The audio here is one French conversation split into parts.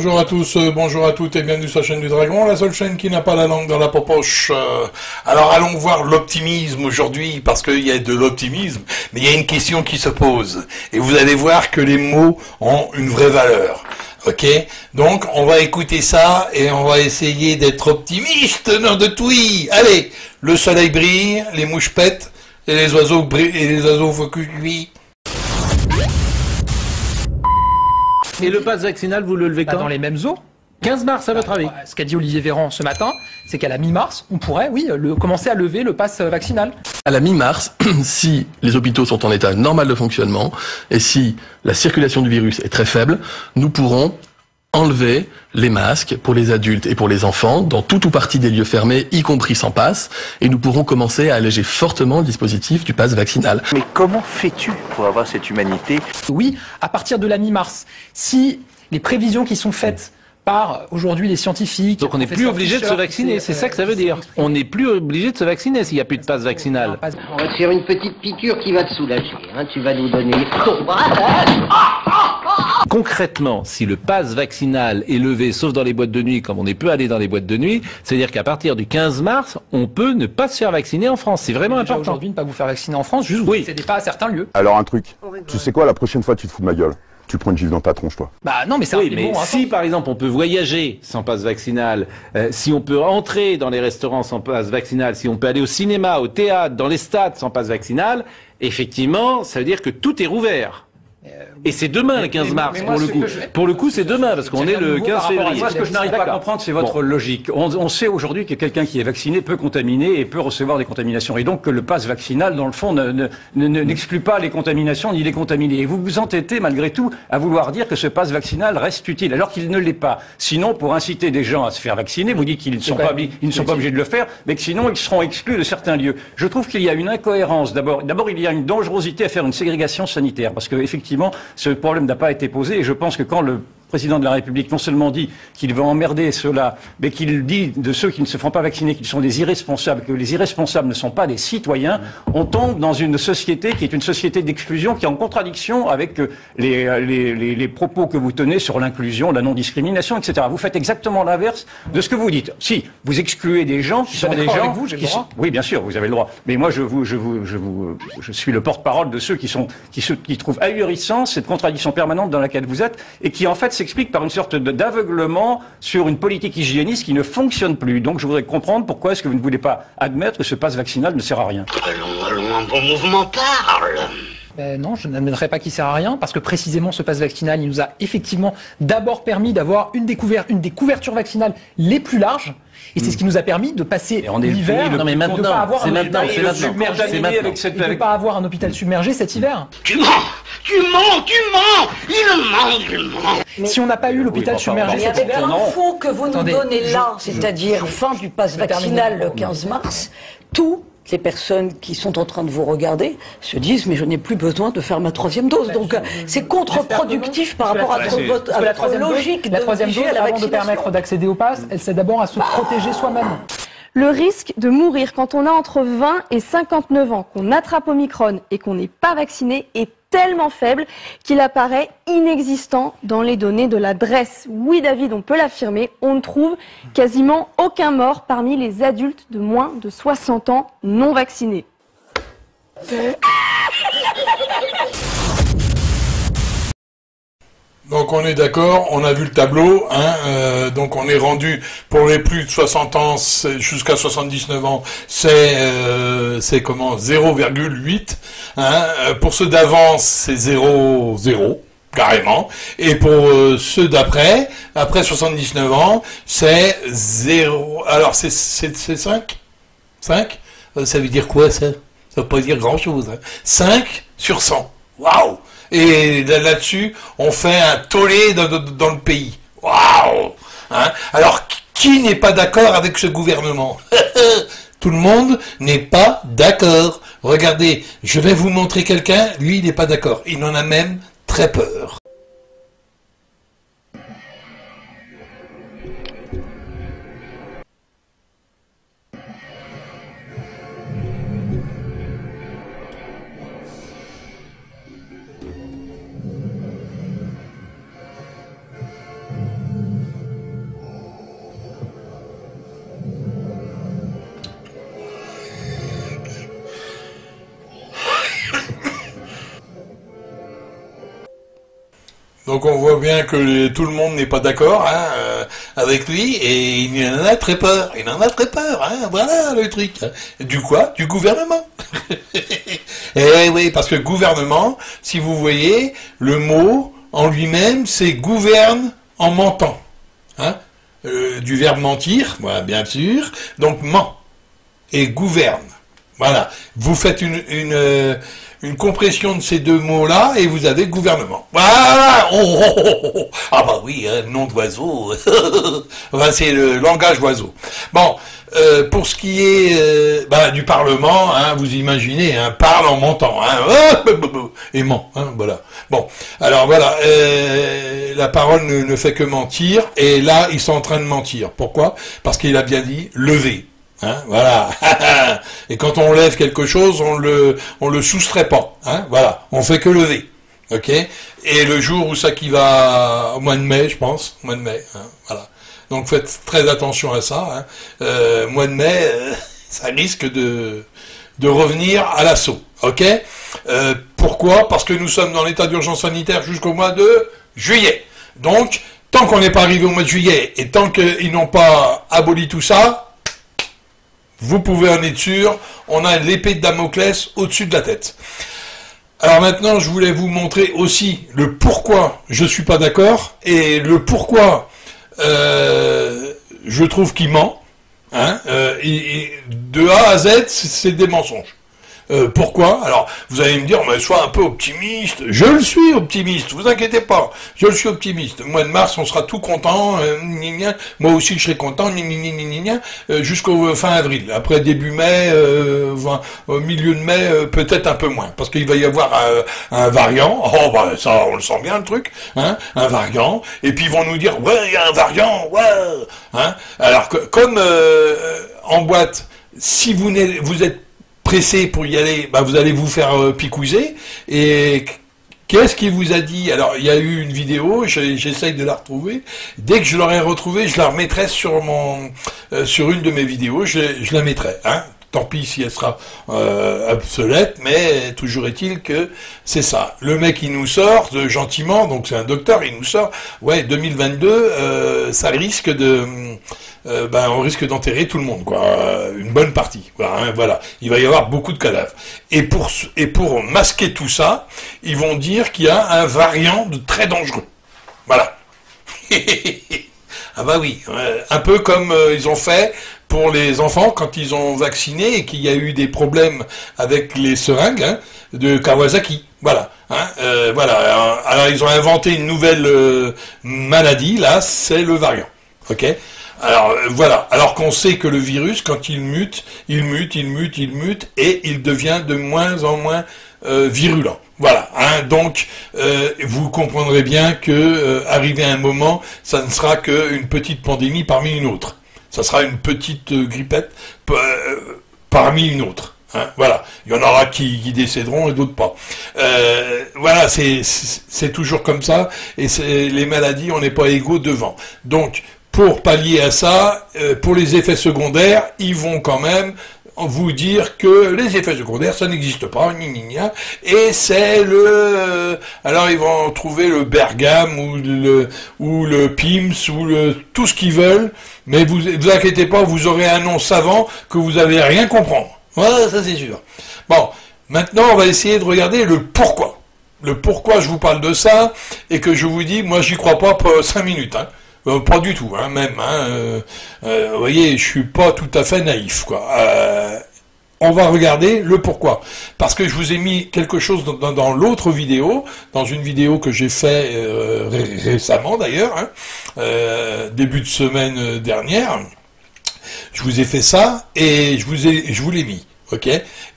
Bonjour à tous, bonjour à toutes et bienvenue sur la chaîne du Dragon, la seule chaîne qui n'a pas la langue dans la poche. Alors allons voir l'optimisme aujourd'hui, parce qu'il y a de l'optimisme, mais il y a une question qui se pose. Et vous allez voir que les mots ont une vraie valeur. Ok? Donc on va écouter ça et on va essayer d'être optimiste, non de tout. Allez, le soleil brille, les mouches pètent, et les oiseaux brillent, et les oiseaux faut cuire. Et le pass vaccinal, vous le levez quand? Dans les mêmes eaux. 15 mars, à votre avis? Ce qu'a dit Olivier Véran ce matin, c'est qu'à la mi-mars, on pourrait, oui, commencer à lever le pass vaccinal. À la mi-mars, si les hôpitaux sont en état normal de fonctionnement et si la circulation du virus est très faible, nous pourrons enlever les masques pour les adultes et pour les enfants dans tout ou partie des lieux fermés, y compris sans passe, et nous pourrons commencer à alléger fortement le dispositif du pass vaccinal. Mais comment fais-tu pour avoir cette humanité? Oui, à partir de la mi-mars, si les prévisions qui sont faites par aujourd'hui les scientifiques... Donc on n'est plus obligé de se vacciner, c'est ça que ça veut dire. On n'est plus obligé de se vacciner s'il n'y a plus de passe vaccinal. On va te faire une petite piqûre qui va te soulager. Hein. Tu vas nous donner ton bras. Concrètement, si le pass vaccinal est levé, sauf dans les boîtes de nuit, comme on n'est plus allé dans les boîtes de nuit, c'est-à-dire qu'à partir du 15 mars, on peut ne pas se faire vacciner en France. C'est vraiment important. Aujourd'hui, ne pas vous faire vacciner en France, juste vous n'accédez pas à certains lieux. Alors un truc, tu sais quoi, la prochaine fois tu te fous de ma gueule. Tu prends une gifle dans ta tronche, toi. Bah non, mais c'est Oui, un mais bon, si par exemple on peut voyager sans passe vaccinal, si on peut entrer dans les restaurants sans passe vaccinal, si on peut aller au cinéma, au théâtre, dans les stades sans passe vaccinal, effectivement, ça veut dire que tout est rouvert. Et c'est demain le 15 mars pour le coup. Pour le coup, c'est demain parce qu'on est le 15 février. Moi, ce que je n'arrive pas à comprendre, c'est votre logique. On sait aujourd'hui que quelqu'un qui est vacciné peut contaminer et peut recevoir des contaminations. Et donc que le pass vaccinal, dans le fond, n'exclut pas les contaminations ni les contaminés. Et vous vous entêtez, malgré tout, à vouloir dire que ce pass vaccinal reste utile, alors qu'il ne l'est pas. Sinon, pour inciter des gens à se faire vacciner, vous dites qu'ils ne sont pas obligés de le faire, mais que sinon, ils seront exclus de certains lieux. Je trouve qu'il y a une incohérence. D'abord, il y a une dangerosité à faire une ségrégation sanitaire, parce que effectivement, ce problème n'a pas été posé et je pense que quand le président de la République non seulement dit qu'il va emmerder ceux-là, mais qu'il dit de ceux qui ne se font pas vacciner qu'ils sont des irresponsables, que les irresponsables ne sont pas des citoyens, on tombe dans une société qui est une société d'exclusion qui est en contradiction avec les propos que vous tenez sur l'inclusion, la non-discrimination, etc. Vous faites exactement l'inverse de ce que vous dites. Si vous excluez des gens qui sont des gens avec vous, j'ai le droit. Oui, bien sûr, vous avez le droit. Mais moi, je suis le porte-parole de ceux qui trouvent ahurissant cette contradiction permanente dans laquelle vous êtes et qui en fait s'explique par une sorte d'aveuglement sur une politique hygiéniste qui ne fonctionne plus. Donc je voudrais comprendre pourquoi est-ce que vous ne voulez pas admettre que ce pass vaccinal ne sert à rien. Allons, un bon mouvement parle. Non, je n'admettrai pas qu'il sert à rien, parce que précisément ce pass vaccinal, il nous a effectivement d'abord permis d'avoir une des couvertures vaccinales les plus larges, et c'est ce qui nous a permis de passer l'hiver, non mais maintenant, c'est maintenant, de ne pas avoir un hôpital submergé cet hiver. Tu mens, il ment. Si on n'a pas eu l'hôpital submergé Mais cet avec hiver, l'info que vous nous Attendez, donnez là, c'est-à-dire fin du pass vaccinal le 15 mars, toutes les personnes qui sont en train de vous regarder se disent mais je n'ai plus besoin de faire ma troisième dose. Donc c'est contre-productif par rapport à votre logique la troisième dose, avant de permettre d'accéder au pass, elle sert d'abord à se protéger soi-même. Le risque de mourir quand on a entre 20 et 59 ans, qu'on attrape Omicron et qu'on n'est pas vacciné est tellement faible qu'il apparaît inexistant dans les données de la DREES. Oui, David, on peut l'affirmer, on ne trouve quasiment aucun mort parmi les adultes de moins de 60 ans non vaccinés. Donc on est d'accord, on a vu le tableau, hein, donc on est rendu pour les plus de 60 ans jusqu'à 79 ans, c'est comment 0,8, hein, pour ceux d'avant c'est 0,0 carrément, et pour ceux d'après, après 79 ans, c'est 0. Alors c'est 5 5, ça veut dire quoi ça? Ça veut pas dire grand chose, hein. 5 sur 100. Waouh! Et là-dessus, on fait un tollé dans le pays. Waouh! Hein? Alors, qui n'est pas d'accord avec ce gouvernement? Tout le monde n'est pas d'accord. Regardez, je vais vous montrer quelqu'un, lui, il n'est pas d'accord. Il en a même très peur. Donc on voit bien que tout le monde n'est pas d'accord avec lui, et il en a très peur. Il en a très peur, hein, voilà le truc. Du quoi? Du gouvernement. Eh oui, parce que gouvernement, si vous voyez, le mot en lui-même, c'est gouverne en mentant. Hein, du verbe mentir, voilà, bien sûr, donc ment et gouverne. Voilà, vous faites une compression de ces deux mots-là et vous avez gouvernement. Voilà. Ah bah oui, hein, nom d'oiseau. Enfin, c'est le langage oiseau. Bon, pour ce qui est du Parlement, hein, vous imaginez, hein, parle en mentant, hein, et ment, hein, voilà. Bon, alors voilà, la parole ne fait que mentir, et là, ils sont en train de mentir. Pourquoi? Parce qu'il a bien dit lever. Hein, voilà. Et quand on lève quelque chose, on le soustrait pas. Hein, voilà. On fait que lever. Ok. Et le jour où ça qui va au mois de mai, je pense, au mois de mai. Hein, voilà. Donc faites très attention à ça. Hein. Mois de mai, ça risque de revenir à l'assaut. Ok. Pourquoi? Parce que nous sommes dans l'état d'urgence sanitaire jusqu'au mois de juillet. Donc, tant qu'on n'est pas arrivé au mois de juillet et tant qu'ils n'ont pas aboli tout ça, vous pouvez en être sûr, on a l'épée de Damoclès au-dessus de la tête. Alors maintenant, je voulais vous montrer aussi le pourquoi je suis pas d'accord et le pourquoi je trouve qu'il ment. Hein, de A à Z, c'est des mensonges. Pourquoi? Alors, vous allez me dire, mais sois un peu optimiste. Je le suis optimiste, vous inquiétez pas. Je le suis optimiste. Au mois de mars, on sera tout content. Moi aussi, je serai content. Jusqu'au fin avril. Après début mai, au milieu de mai, peut-être un peu moins, parce qu'il va y avoir un variant. Oh, bah ça, on le sent bien le truc. Hein, un variant. Et puis ils vont nous dire, ouais, il y a un variant. Ouais. Hein. Alors que, comme en boîte, si vous êtes pressé pour y aller, bah vous allez vous faire picouser. Et qu'est-ce qu'il vous a dit? Alors, il y a eu une vidéo, j'essaye de la retrouver. Dès que je l'aurai retrouvée, je la remettrai sur une de mes vidéos, je la mettrai. Hein. Tant pis si elle sera obsolète, mais toujours est-il que c'est ça. Le mec, il nous sort gentiment, donc c'est un docteur, il nous sort, ouais, 2022, ça risque on risque d'enterrer tout le monde, quoi, une bonne partie, quoi, hein, voilà. Il va y avoir beaucoup de cadavres. Et pour masquer tout ça, ils vont dire qu'il y a un variant très dangereux. Voilà. Ah bah oui, un peu comme ils ont fait pour les enfants quand ils ont vacciné et qu'il y a eu des problèmes avec les seringues, hein, de Kawasaki. Voilà. Hein, voilà. Alors ils ont inventé une nouvelle maladie, là, c'est le variant. Ok. Alors voilà. Alors qu'on sait que le virus, quand il mute, et il devient de moins en moins virulent. Voilà, hein, donc vous comprendrez bien que arrivé à un moment, ça ne sera qu'une petite pandémie parmi une autre. Ça sera une petite grippette parmi une autre. Hein, voilà, il y en aura qui décéderont et d'autres pas. Voilà, c'est toujours comme ça, et les maladies, on n'est pas égaux devant. Donc, pour pallier à ça, pour les effets secondaires, ils vont quand même vous dire que les effets secondaires, ça n'existe pas, et c'est alors ils vont trouver le Bergame ou le Pims ou tout ce qu'ils veulent, mais vous inquiétez pas, vous aurez un nom savant que vous allez rien comprendre. Voilà, ça c'est sûr. Bon, maintenant on va essayer de regarder le pourquoi. Le pourquoi je vous parle de ça, et que je vous dis, moi j'y crois pas pour 5 minutes, hein. Pas du tout, hein, même. Hein, vous voyez, je suis pas tout à fait naïf, quoi. On va regarder le pourquoi. Parce que je vous ai mis quelque chose dans l'autre vidéo, dans une vidéo que j'ai fait récemment d'ailleurs, hein, début de semaine dernière. Je vous ai fait ça et je vous l'ai mis, ok.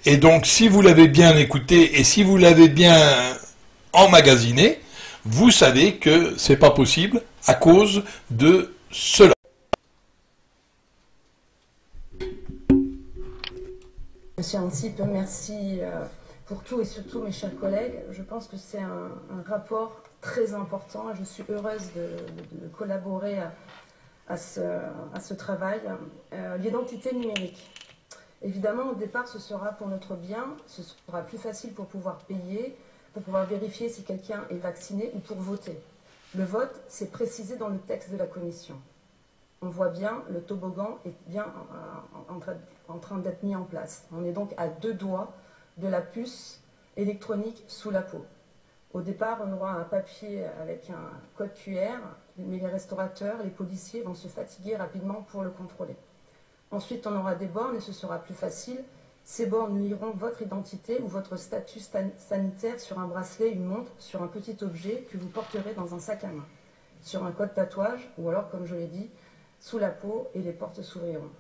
Et donc, si vous l'avez bien écouté et si vous l'avez bien emmagasiné, vous savez que c'est pas possible à cause de cela. Monsieur Ansip, merci pour tout et surtout mes chers collègues. Je pense que c'est un rapport très important et je suis heureuse de collaborer à ce travail. L'identité numérique. Évidemment, au départ, ce sera pour notre bien, ce sera plus facile pour pouvoir payer, pour pouvoir vérifier si quelqu'un est vacciné ou pour voter. Le vote, c'est précisé dans le texte de la Commission. On voit bien, le toboggan est bien en train d'être mis en place. On est donc à 2 doigts de la puce électronique sous la peau. Au départ, on aura un papier avec un code QR, mais les restaurateurs, les policiers vont se fatiguer rapidement pour le contrôler. Ensuite, on aura des bornes et ce sera plus facile. Ces bornes liront votre identité ou votre statut sanitaire sur un bracelet, une montre, sur un petit objet que vous porterez dans un sac à main, sur un code tatouage ou alors, comme je l'ai dit, sous la peau et les portes s'ouvriront.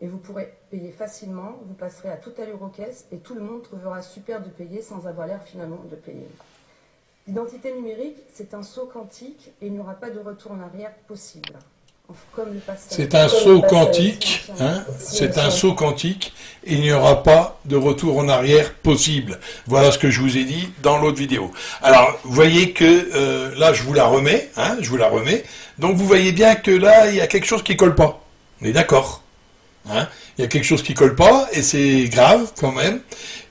Et vous pourrez payer facilement, vous passerez à toute allure aux caisses et tout le monde trouvera super de payer sans avoir l'air finalement de payer. L'identité numérique, c'est un saut quantique et il n'y aura pas de retour en arrière possible. C'est un saut quantique, hein, c'est un saut quantique, et il n'y aura pas de retour en arrière possible. Voilà ce que je vous ai dit dans l'autre vidéo. Alors, vous voyez que là, je vous la remets, hein, je vous la remets. Donc, vous voyez bien que là, il y a quelque chose qui colle pas. On est d'accord, hein, il y a quelque chose qui colle pas, et c'est grave quand même.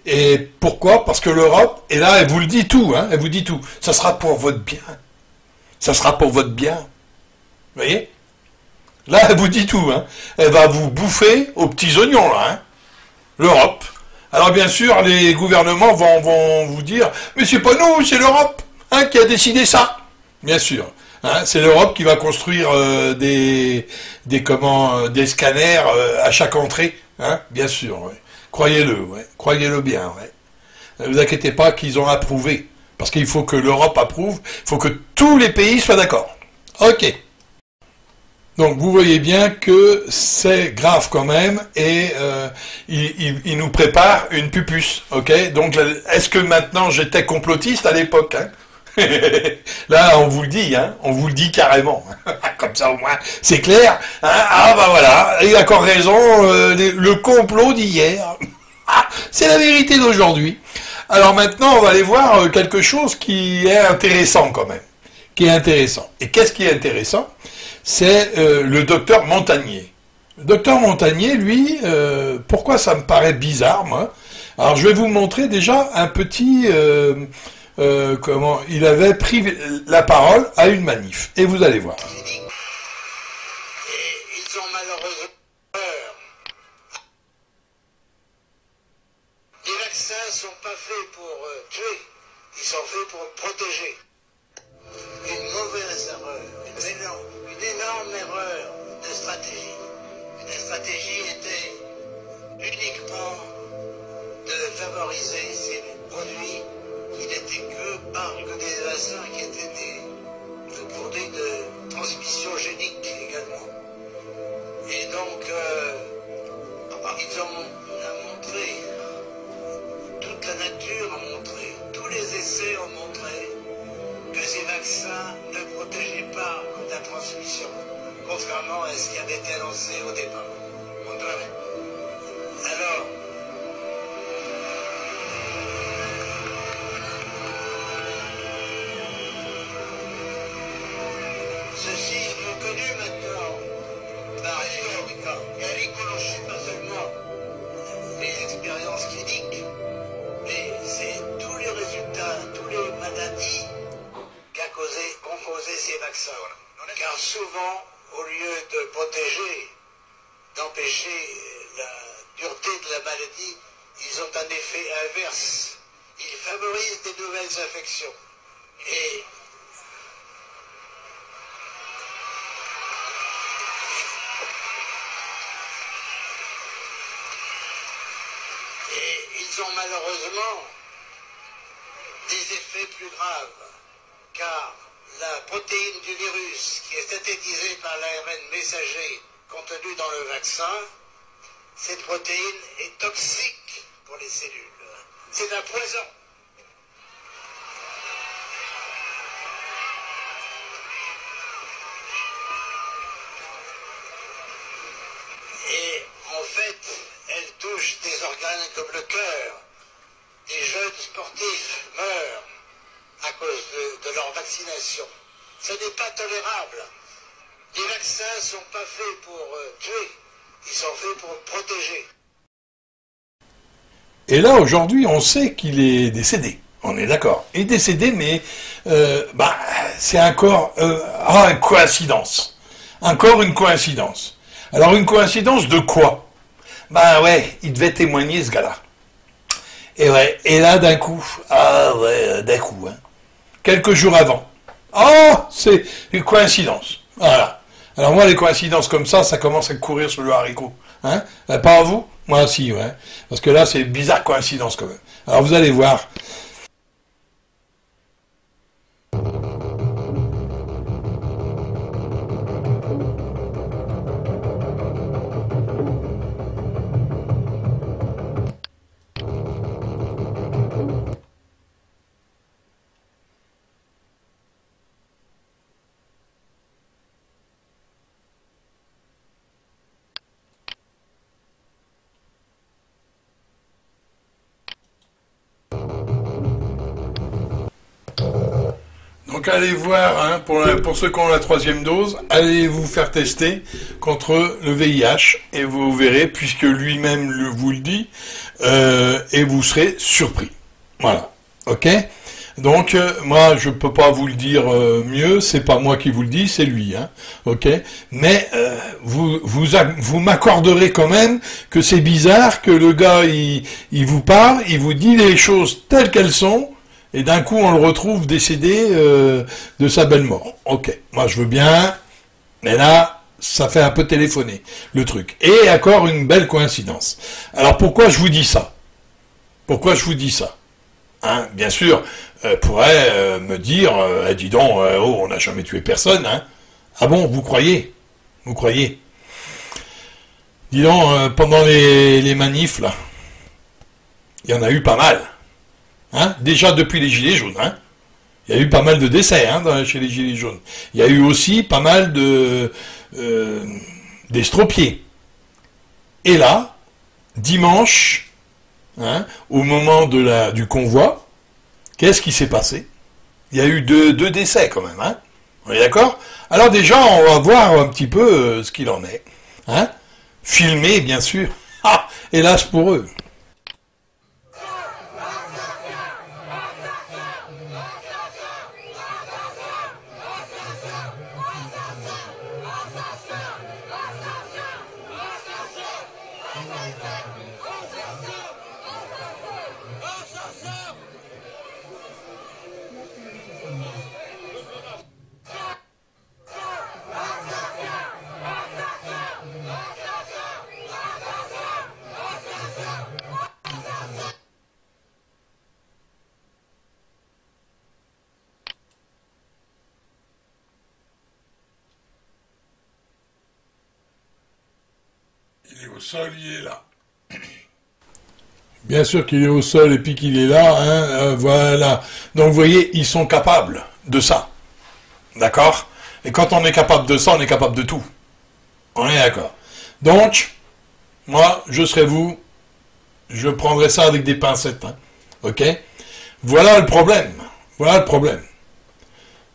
Et pourquoi? Parce que l'Europe, et là, elle vous le dit tout, hein, elle vous dit tout. Ça sera pour votre bien. Ça sera pour votre bien. Vous voyez? Là, elle vous dit tout, hein. Elle va vous bouffer aux petits oignons, là, hein. L'Europe. Alors, bien sûr, les gouvernements vont vous dire, mais c'est pas nous, c'est l'Europe, hein, qui a décidé ça. Bien sûr. Hein, c'est l'Europe qui va construire des scanners à chaque entrée, hein, bien sûr, ouais. Croyez-le, ouais. Croyez-le bien, ouais. Ne vous inquiétez pas qu'ils ont approuvé. Parce qu'il faut que l'Europe approuve, il faut que tous les pays soient d'accord. Ok. Donc vous voyez bien que c'est grave quand même, et il nous prépare une pupuce, ok? Donc est-ce que maintenant j'étais complotiste à l'époque, hein? Là on vous le dit, hein? On vous le dit carrément, comme ça au moins c'est clair, hein? Ah bah voilà, il a encore raison, le complot d'hier, c'est la vérité d'aujourd'hui. Alors maintenant on va aller voir quelque chose qui est intéressant quand même, qui est intéressant. Et qu'est-ce qui est intéressant? C'est le docteur Montagnier. Le docteur Montagnier, lui, pourquoi ça me paraît bizarre, moi? Alors, je vais vous montrer déjà un petit... comment il avait pris la parole à une manif. Et vous allez voir. Et ils ont malheureusement peur. Les vaccins ne sont pas faits pour tuer, ils sont faits pour protéger. Une mauvaise erreur, une énorme erreur de stratégie. La stratégie était uniquement de favoriser ces produits qui n'étaient que des vaccins qui étaient des produits de transmission génique également. Et donc, ils ont montré, toute la nature a montré, tous les essais ont montré que ces vaccins ne protégeaient pas contre la transmission, contrairement à ce qui avait été annoncé au départ. Alors, ceci est reconnu maintenant par les fabricants et reconnu pas seulement les expériences cliniques, mais c'est tous les résultats, tous les maladies qu'ont causé ces vaccins. Car souvent, au lieu de protéger, d'empêcher la dureté de la maladie, ils ont un effet inverse. Ils favorisent des nouvelles infections. Et ils ont malheureusement des effets plus graves, car la protéine du virus qui est synthétisée par l'ARN messager contenu dans le vaccin, cette protéine est toxique pour les cellules. C'est un poison. Et en fait, elle touche des organes comme le cœur. Des jeunes sportifs meurent à cause de leur vaccination. Ce n'est pas tolérable. Les vaccins ne sont pas faits pour tuer, ils sont faits pour protéger. Et là, aujourd'hui, on sait qu'il est décédé. On est d'accord. Il est décédé, mais c'est encore une coïncidence. Encore une coïncidence. Alors une coïncidence de quoi? Bah ouais, il devait témoigner ce gars-là. Et ouais, et là d'un coup, d'un coup, hein, quelques jours avant. Oh, c'est une coïncidence. Voilà. Alors moi, les coïncidences comme ça commence à courir sur le haricot. Hein? Pas à vous? Moi aussi, ouais. Parce que là, c'est une bizarre coïncidence quand même. Alors vous allez voir. Donc allez voir, hein, pour ceux qui ont la 3e dose, allez vous faire tester contre le VIH et vous verrez, puisque lui-même vous le dit, et vous serez surpris. Voilà, ok? Donc moi je peux pas vous le dire mieux, c'est pas moi qui vous le dis, c'est lui, hein, ok? Mais vous m'accorderez quand même que c'est bizarre que le gars il vous parle, il vous dit les choses telles qu'elles sont. Et d'un coup, on le retrouve décédé de sa belle mort. Ok, moi je veux bien, mais là, ça fait un peu téléphoner, le truc. Et encore une belle coïncidence. Alors pourquoi je vous dis ça? Pourquoi je vous dis ça? Hein, bien sûr, pourrait me dire, dis donc, on n'a jamais tué personne. Hein. Ah bon, vous croyez? Vous croyez? Dis donc, pendant les manifs, là, il y en a eu pas mal. Hein, déjà depuis les Gilets jaunes, hein, il y a eu pas mal de décès chez les Gilets jaunes. Il y a eu aussi pas mal d'estropiés. Et là, dimanche, hein, au moment du convoi, qu'est-ce qui s'est passé? Il y a eu deux décès quand même. Hein, on est d'accord? Alors déjà, on va voir un petit peu ce qu'il en est. Hein, filmé, bien sûr. Ah, hélas pour eux. Il est au sol, il est là. Bien sûr qu'il est au sol et puis qu'il est là, hein, voilà. Donc vous voyez, ils sont capables de ça. D'accord? Et quand on est capable de ça, on est capable de tout. On est d'accord. Donc, moi, je serais vous, je prendrais ça avec des pincettes. Hein, ok? Voilà le problème. Voilà le problème.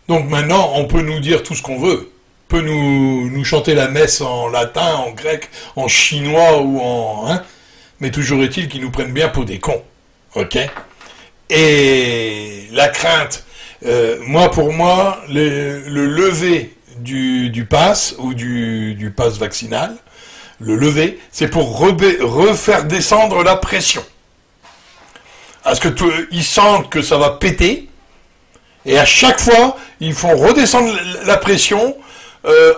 Donc maintenant, on peut nous dire tout ce qu'on veut. On peut nous chanter la messe en latin, en grec, en chinois ou en... Hein, mais toujours est-il qu'ils nous prennent bien pour des cons. Ok? Et la crainte, pour moi, le lever du pass ou du pass vaccinal, le lever, c'est pour refaire descendre la pression. Parce que ils sentent que ça va péter, et à chaque fois, ils font redescendre la pression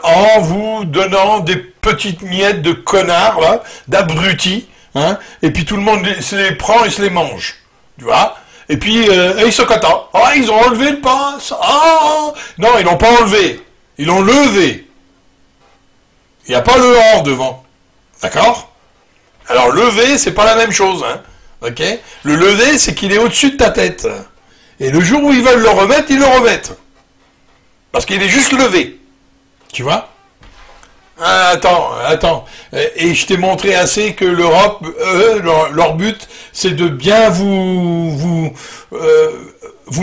en vous donnant des petites miettes de connards, là, d'abrutis, hein, et puis tout le monde se les prend et se les mange, tu vois. Et puis, ils se catent. Ah, ils ont enlevé le pass. Ah, non, ils l'ont pas enlevé. Ils l'ont levé. Il n'y a pas le « en » devant. D'accord? Alors, lever, c'est pas la même chose, hein. Ok? Le lever, c'est qu'il est au-dessus de ta tête. Et le jour où ils veulent le remettre, ils le remettent. Parce qu'il est juste levé. Tu vois? Ah, attends. Et je t'ai montré assez que l'Europe, leur but, c'est de bien vous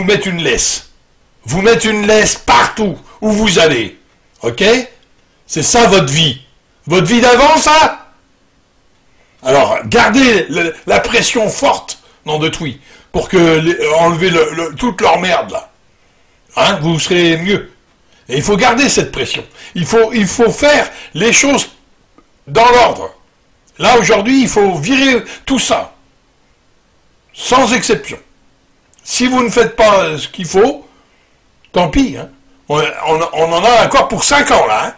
mettre une laisse. Vous mettre une laisse partout où vous allez. Ok? C'est ça votre vie. Votre vie d'avant, ça? Alors, gardez la pression forte, nom de Twi, pour que enlever toute leur merde là. Hein, vous serez mieux. Et il faut garder cette pression. Il faut faire les choses dans l'ordre. Là, aujourd'hui, il faut virer tout ça. Sans exception. Si vous ne faites pas ce qu'il faut, tant pis. Hein. On en a encore pour 5 ans, là. Hein,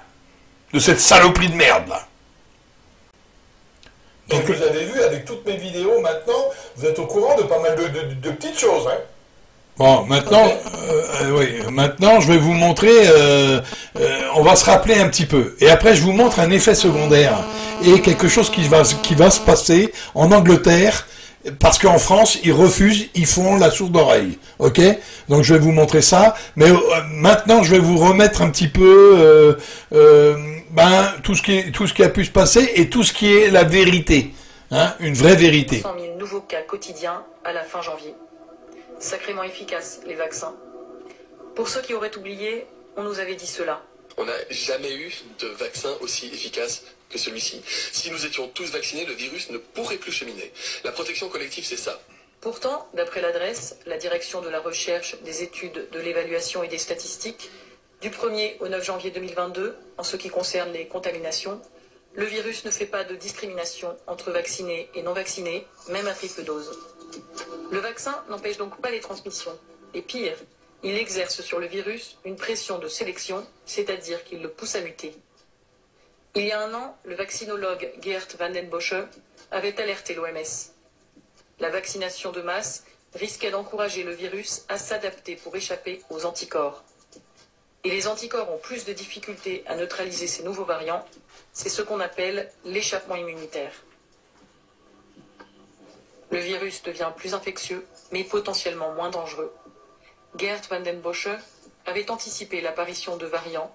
de cette saloperie de merde, là. Donc vous avez vu, avec toutes mes vidéos, maintenant, vous êtes au courant de pas mal de petites choses. Hein. Bon, maintenant, maintenant, je vais vous montrer, on va se rappeler un petit peu. Et après, je vous montre un effet secondaire et quelque chose qui va se passer en Angleterre, parce qu'en France, ils refusent, ils font la sourde oreille. Ok? Donc, je vais vous montrer ça. Mais maintenant, je vais vous remettre un petit peu tout ce qui a pu se passer et tout ce qui est la vérité. Hein, une vraie vérité. 100 000 nouveaux cas quotidiens à la fin janvier. Sacrément efficaces, les vaccins. Pour ceux qui auraient oublié, on nous avait dit cela. On n'a jamais eu de vaccin aussi efficace que celui-ci. Si nous étions tous vaccinés, le virus ne pourrait plus cheminer. La protection collective, c'est ça. Pourtant, d'après l'adresse, la direction de la recherche, des études, de l'évaluation et des statistiques, du 1er au 9 janvier 2022, en ce qui concerne les contaminations, le virus ne fait pas de discrimination entre vaccinés et non vaccinés, même à triple dose. Le vaccin n'empêche donc pas les transmissions. Et pire, il exerce sur le virus une pression de sélection, c'est-à-dire qu'il le pousse à muter. Il y a un an, le vaccinologue Geert Vanden Bossche avait alerté l'OMS. La vaccination de masse risquait d'encourager le virus à s'adapter pour échapper aux anticorps. Et les anticorps ont plus de difficultés à neutraliser ces nouveaux variants. C'est ce qu'on appelle l'échappement immunitaire. Le virus devient plus infectieux, mais potentiellement moins dangereux. Geert Vanden Bossche avait anticipé l'apparition de variants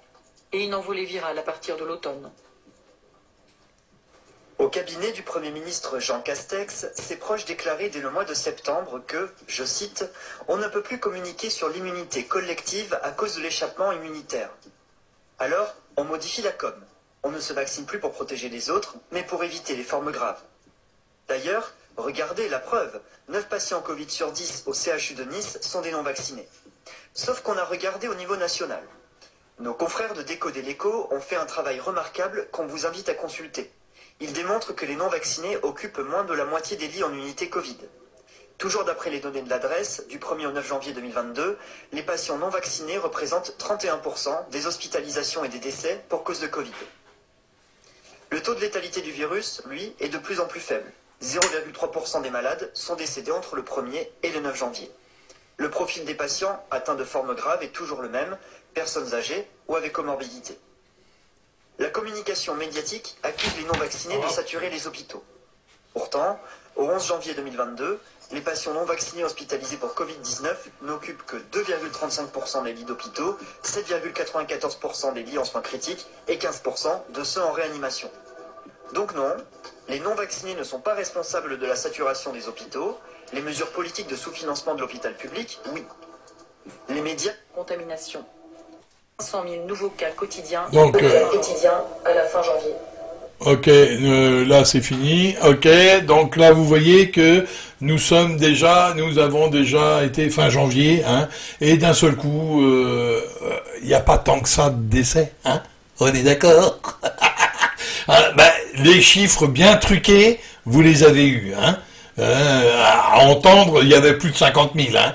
et une envolée virale à partir de l'automne. Au cabinet du Premier ministre Jean Castex, ses proches déclaraient dès le mois de septembre que, je cite, « on ne peut plus communiquer sur l'immunité collective à cause de l'échappement immunitaire ». Alors, on modifie la com. On ne se vaccine plus pour protéger les autres, mais pour éviter les formes graves. D'ailleurs, regardez la preuve, 9 patients Covid sur 10 au CHU de Nice sont des non-vaccinés. Sauf qu'on a regardé au niveau national. Nos confrères de Décoder l'Écho ont fait un travail remarquable qu'on vous invite à consulter. Ils démontrent que les non-vaccinés occupent moins de la moitié des lits en unité Covid. Toujours d'après les données de l'adresse, du 1er au 9 janvier 2022, les patients non vaccinés représentent 31% des hospitalisations et des décès pour cause de Covid. Le taux de létalité du virus, lui, est de plus en plus faible. 0,3% des malades sont décédés entre le 1er et le 9 janvier. Le profil des patients atteints de formes graves est toujours le même, personnes âgées ou avec comorbidité. La communication médiatique accuse les non-vaccinés de saturer les hôpitaux. Pourtant, au 11 janvier 2022, les patients non vaccinés hospitalisés pour Covid-19 n'occupent que 2,35% des lits d'hôpitaux, 7,94% des lits en soins critiques et 15% de ceux en réanimation. Donc non, les non-vaccinés ne sont pas responsables de la saturation des hôpitaux, les mesures politiques de sous-financement de l'hôpital public, oui. Les médias... Contamination. 100 000 nouveaux cas quotidiens, quotidiens à la fin janvier. Ok, là c'est fini. Ok, donc là vous voyez que nous avons déjà été fin janvier, hein, et d'un seul coup, il n'y a pas tant que ça de décès, hein. On est d'accord. Les chiffres bien truqués, vous les avez eus, hein. À entendre, il y avait plus de 50 000, hein.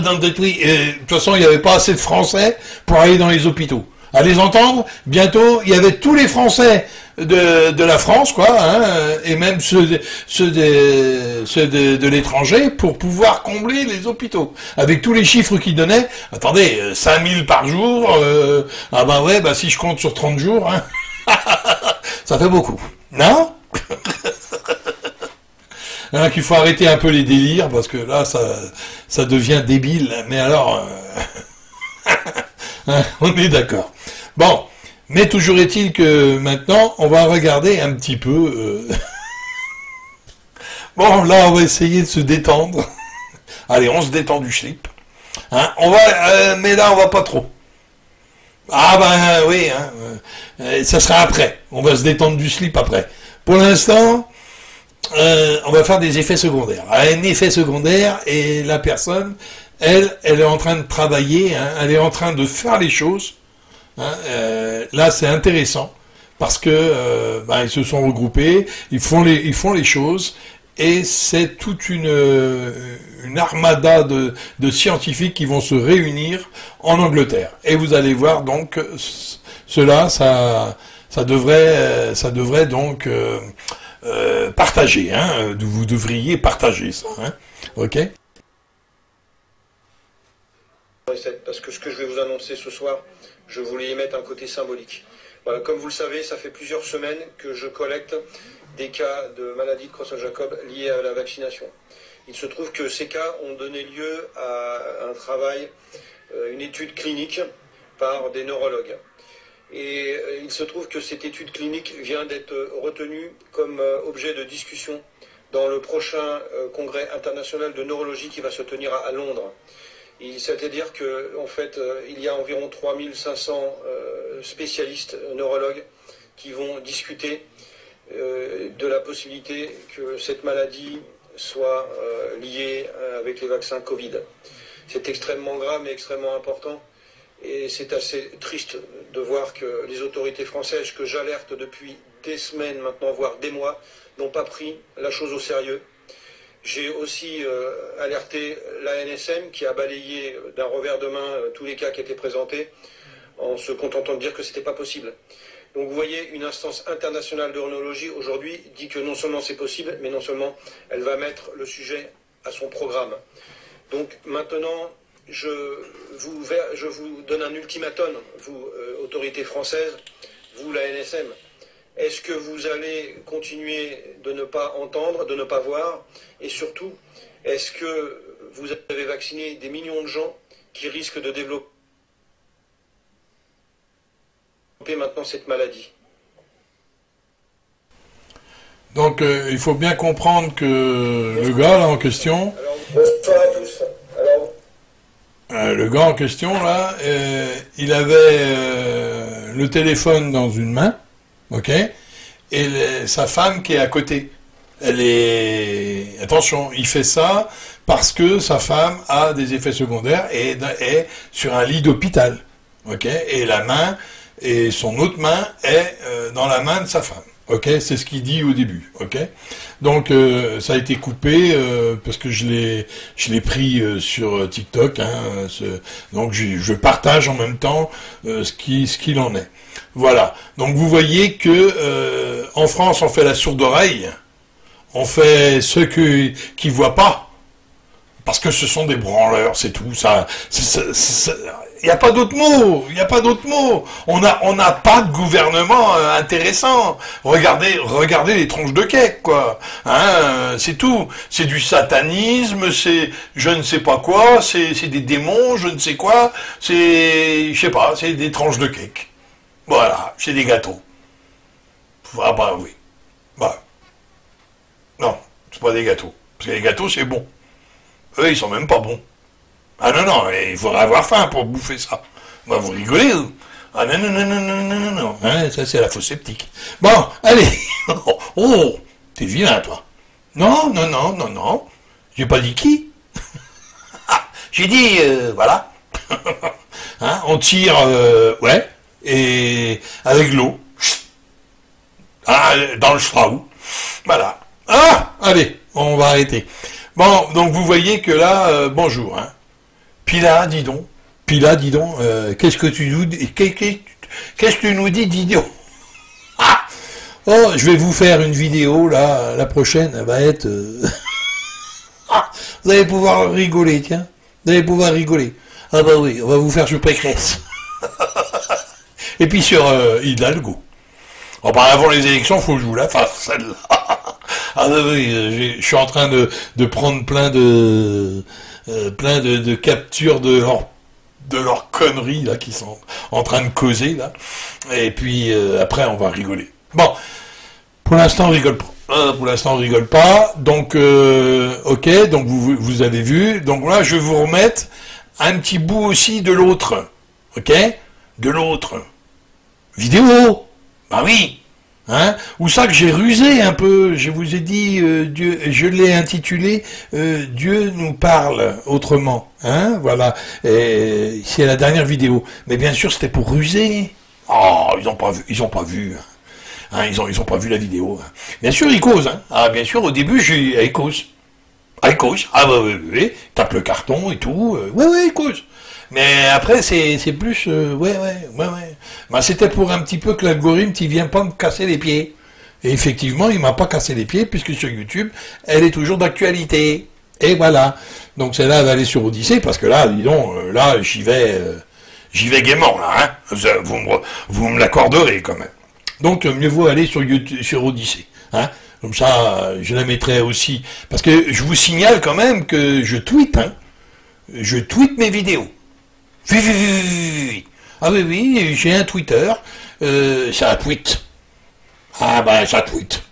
De toute façon, il n'y avait pas assez de Français pour aller dans les hôpitaux. À les entendre, bientôt, il y avait tous les Français de la France, quoi, hein, et même ceux de l'étranger pour pouvoir combler les hôpitaux. Avec tous les chiffres qu'ils donnaient, attendez, 5000 par jour, si je compte sur 30 jours, hein, ça fait beaucoup. Non? Hein, qu'il faut arrêter un peu les délires, parce que là, ça devient débile. Mais alors, hein, on est d'accord. Bon, mais toujours est-il que maintenant, on va regarder un petit peu... Bon, là, on va essayer de se détendre. Allez, on se détend du slip. Hein, mais là, on va pas trop. Oui, hein, ça sera après. On va se détendre du slip après. Pour l'instant... on va faire des effets secondaires. Un effet secondaire, et la personne, elle est en train de travailler, hein, elle est en train de faire les choses. Hein, là, c'est intéressant parce que ils se sont regroupés, ils font les choses, et c'est toute une armada de scientifiques qui vont se réunir en Angleterre. Et vous allez voir donc cela, ça devrait donc partager. Hein, vous devriez partager ça. Hein, ok. Parce que ce que je vais vous annoncer ce soir, je voulais y mettre un côté symbolique. Voilà, comme vous le savez, ça fait plusieurs semaines que je collecte des cas de maladie de Creutzfeldt-Jakob liés à la vaccination. Il se trouve que ces cas ont donné lieu à un travail, une étude clinique par des neurologues. Et il se trouve que cette étude clinique vient d'être retenue comme objet de discussion dans le prochain congrès international de neurologie qui va se tenir à Londres. C'est-à-dire qu'en fait, il y a environ 3500 spécialistes neurologues qui vont discuter de la possibilité que cette maladie soit liée avec les vaccins Covid. C'est extrêmement grave mais extrêmement important. Et c'est assez triste de voir que les autorités françaises, que j'alerte depuis des semaines maintenant, voire des mois, n'ont pas pris la chose au sérieux. J'ai aussi alerté l'ANSM qui a balayé d'un revers de main tous les cas qui étaient présentés en se contentant de dire que ce n'était pas possible. Donc vous voyez, une instance internationale de neurologie aujourd'hui dit que non seulement c'est possible, mais non seulement elle va mettre le sujet à son programme. Donc maintenant, je vous donne un ultimatum, vous, autorités françaises, vous, l'ANSM. Est-ce que vous allez continuer de ne pas entendre, de ne pas voir? Et surtout, est-ce que vous avez vacciné des millions de gens qui risquent de développer maintenant cette maladie? Donc, il faut bien comprendre que le gars là en question... Alors, bonsoir à tous. Le gars en question là, il avait le téléphone dans une main. Ok, et sa femme qui est à côté, elle est... Attention, il fait ça parce que sa femme a des effets secondaires et est sur un lit d'hôpital. Ok, et la main, et son autre main est dans la main de sa femme. Ok, c'est ce qu'il dit au début. Ok, donc ça a été coupé parce que je l'ai pris sur TikTok. Hein, donc je partage en même temps ce qu'il en est. Voilà. Donc vous voyez que en France on fait la sourde oreille, on fait ceux qui voient pas, parce que ce sont des branleurs, c'est tout. Ça, il n'y a pas d'autre mot. Il n'y a pas d'autre mot. On n'a pas de gouvernement intéressant. Regardez les tronches de cake, quoi. Hein, c'est tout. C'est du satanisme, c'est je ne sais pas quoi, c'est des démons, je ne sais quoi. Je sais pas, c'est des tranches de cake. Voilà, c'est des gâteaux. Ah bah oui. Bah. Non, c'est pas des gâteaux. Parce que les gâteaux, c'est bon. Eux, ils sont même pas bons. Ah non, il faudrait avoir faim pour bouffer ça. Bah, vous rigolez, vous. Ah non. Hein, ça, c'est la fausse sceptique. Bon, allez. Oh, t'es vilain, toi. Non. J'ai pas dit qui. J'ai dit, voilà. Hein, on tire, ouais. Et avec l'eau, dans le Strauss, voilà. Ah, allez, on va arrêter. Bon, donc vous voyez que là, bonjour. Hein. Puis là, dis donc, qu'est-ce que tu nous dis, qu'est-ce que tu nous dis, Didion? Oh, je vais vous faire une vidéo là, la prochaine, elle va être. Vous allez pouvoir rigoler, tiens. Vous allez pouvoir rigoler. Ah bah oui, on va vous faire sur Pécresse. Et puis sur Hidalgo. Oh, bah, avant les élections, faut que je vous la fasse, celle-là. Ah oui, je suis en train de prendre plein de captures de leurs conneries là qui sont en train de causer là. Et puis après, on va rigoler. Bon, pour l'instant, on rigole pas. Donc, ok. Donc vous avez vu. Donc là, je vais vous remettre un petit bout aussi de l'autre. Ok, de l'autre vidéo. Bah oui. Ou ça que j'ai rusé un peu, je vous ai dit, Dieu, je l'ai intitulé Dieu nous parle autrement, voilà, et c'est la dernière vidéo. Mais bien sûr, c'était pour ruser. Oh, ils ont pas vu, ils ont pas vu la vidéo. Bien sûr, ils causent, Ah, bien sûr, au début, ils causent. Ah, ils causent. Ah, bah, oui, tape le carton et tout. Ouais, ils causent. Mais après, c'est plus, ouais. Bah, c'était pour un petit peu que l'algorithme, il vient pas me casser les pieds. Et effectivement, il m'a pas cassé les pieds, puisque sur YouTube, elle est toujours d'actualité. Et voilà. Donc, celle-là, elle va aller sur Odyssée, parce que là, dis donc, là, j'y vais gaiement, là, vous me l'accorderez, quand même. Donc, mieux vaut aller sur YouTube, sur Odyssée, Comme ça, je la mettrai aussi. Parce que je vous signale quand même que je tweete, Je tweete mes vidéos. Oui. Ah oui, j'ai un Twitter. Ça tweet. Ah bah, ça tweet.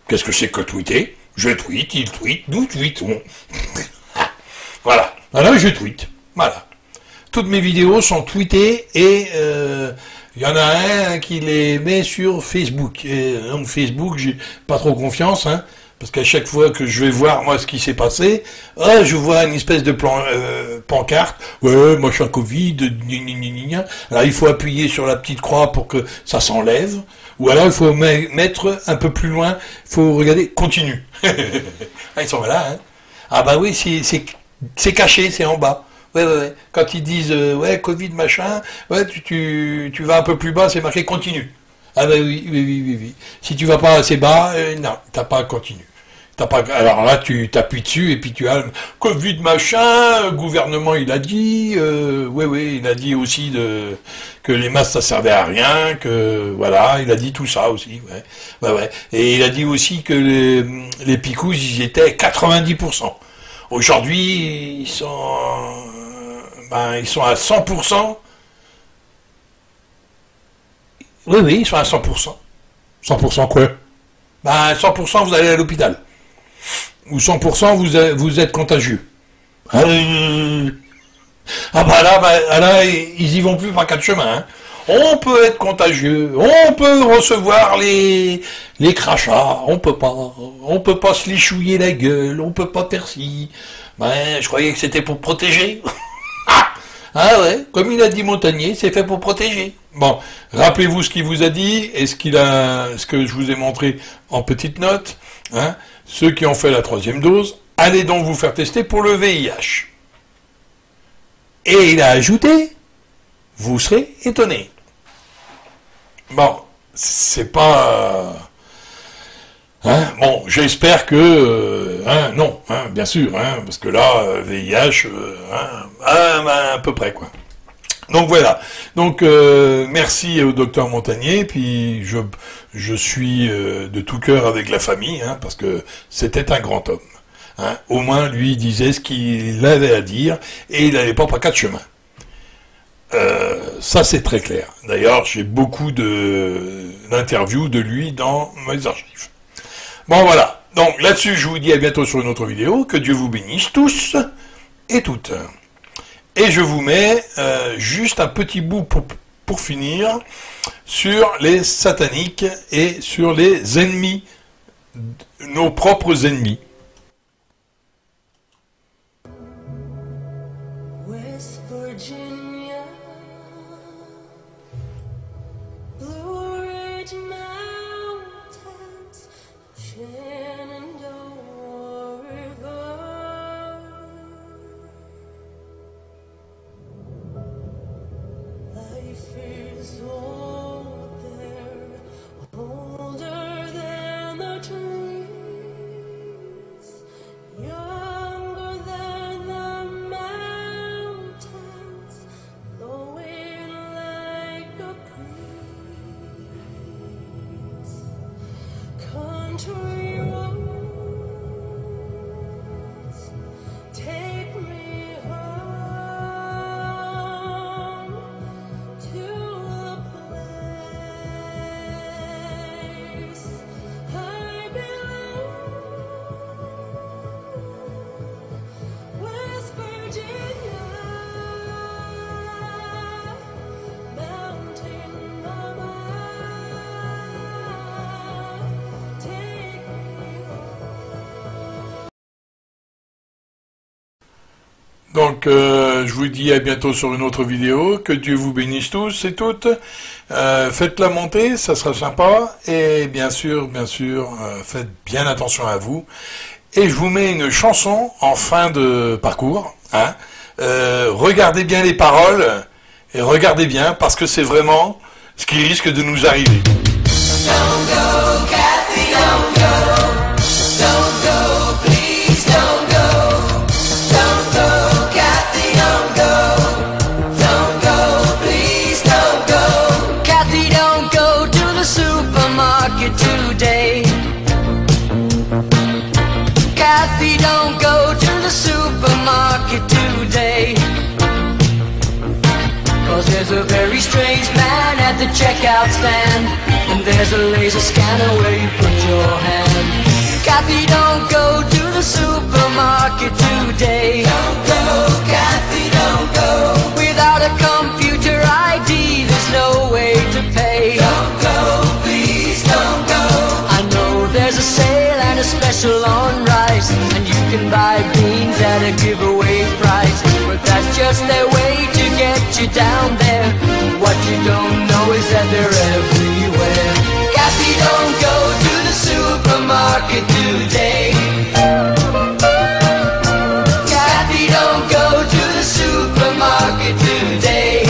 Qu'est-ce que c'est que tweeter? Je tweete, il tweet, nous tweetons. Voilà. Alors, je tweete. Voilà. Toutes mes vidéos sont tweetées et il y en a un qui les met sur Facebook. Et donc Facebook, j'ai pas trop confiance, parce qu'à chaque fois que je vais voir moi ce qui s'est passé, je vois une espèce de pancarte, ouais, machin Covid, alors il faut appuyer sur la petite croix pour que ça s'enlève, ou alors il faut mettre un peu plus loin, il faut regarder, continue. Ils sont là, Ah bah oui, c'est caché, c'est en bas. Ouais. Quand ils disent, Covid, machin, tu vas un peu plus bas, c'est marqué continue. Ah ben oui. Si tu vas pas assez bas, non, t'as pas continue. Alors là, tu t'appuies dessus et puis tu as Covid machin, gouvernement il a dit, il a dit aussi que les masques ça servait à rien, que voilà, il a dit tout ça aussi, ouais. Et il a dit aussi que les picous ils étaient à 90%. Aujourd'hui, ils sont à 100%. Oui, ils sont à 100%. 100% quoi? 100% vous allez à l'hôpital. Ou 100% vous êtes contagieux. Là, ils y vont plus par quatre chemins. On peut être contagieux, on peut recevoir les crachats, on peut pas se lichouiller la gueule, on peut pas faire ci. Je croyais que c'était pour protéger. Ah ouais, comme il a dit Montagnier, c'est fait pour protéger. Bon, rappelez-vous ce qu'il vous a dit et ce que je vous ai montré en petite note. Ceux qui ont fait la 3e dose, allez donc vous faire tester pour le VIH. Et il a ajouté, vous serez étonnés. Bon, c'est pas... bon, j'espère que... non, bien sûr, parce que là, VIH, à peu près, quoi. Donc voilà. Donc merci au docteur Montagnier, puis je suis de tout cœur avec la famille, parce que c'était un grand homme. Au moins, lui, il disait ce qu'il avait à dire, et il n'allait pas par quatre chemins. Ça, c'est très clair. D'ailleurs, j'ai beaucoup d'interviews de lui dans mes archives. Bon, voilà. Donc, là-dessus, je vous dis à bientôt sur une autre vidéo. Que Dieu vous bénisse tous et toutes. Et je vous mets juste un petit bout pour finir sur les sataniques et sur les ennemis, nos propres ennemis. West Virginia, Blue Ridge Mountains, Shenandoah River. Life is old there, older than the trees, younger than the mountains, blowing like a breeze. Country roads Donc, je vous dis à bientôt sur une autre vidéo. Que Dieu vous bénisse tous et toutes. Faites-la monter, ça sera sympa. Et bien sûr, faites bien attention à vous. Et je vous mets une chanson en fin de parcours. Hein. Regardez bien les paroles. Et regardez bien, parce que c'est vraiment ce qui risque de nous arriver. Don't go, Kathy, don't go. Don't go, please don't go. Don't go, Kathy, don't go. Don't go, please don't go. Kathy, don't go to the supermarket today. Kathy, don't go to the supermarket today. 'Cause there's a very strange man at the checkout stand, and there's a laser scanner where you put your hand. Kathy, don't go to the supermarket today. Don't go, Kathy, don't go. Without a computer ID, there's no way to pay. Don't go, please don't go. I know there's a sale and a special on rice, and you can buy beans at a giveaway price, but that's just their way to get you down there. What you don't know is that they're everywhere. Kathy, don't go to the supermarket today. Kathy, don't go to the supermarket today.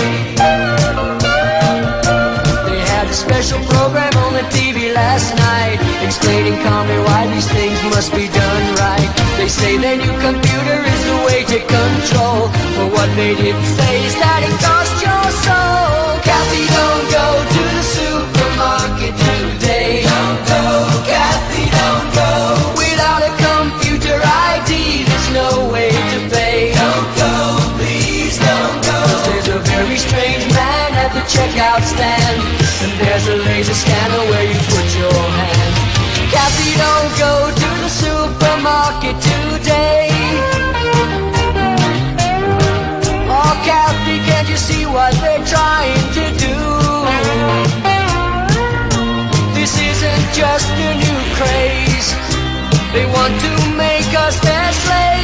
They had a special program on the TV last night, explaining calmly why these things must be done right. They say their new computer is the way to control, but what they didn't say is that it costs your soul. Kathy, don't go to the supermarket today. Don't go, Kathy, don't go. Without a computer ID, there's no way to pay. Don't go, please don't go. 'Cause there's a very strange man at the checkout stand, and there's a laser scanner where you put your hand. Kathy, don't go to the supermarket today. Oh, Kathy, can't you see what they're trying to do? This isn't just a new craze. They want to make us their slaves.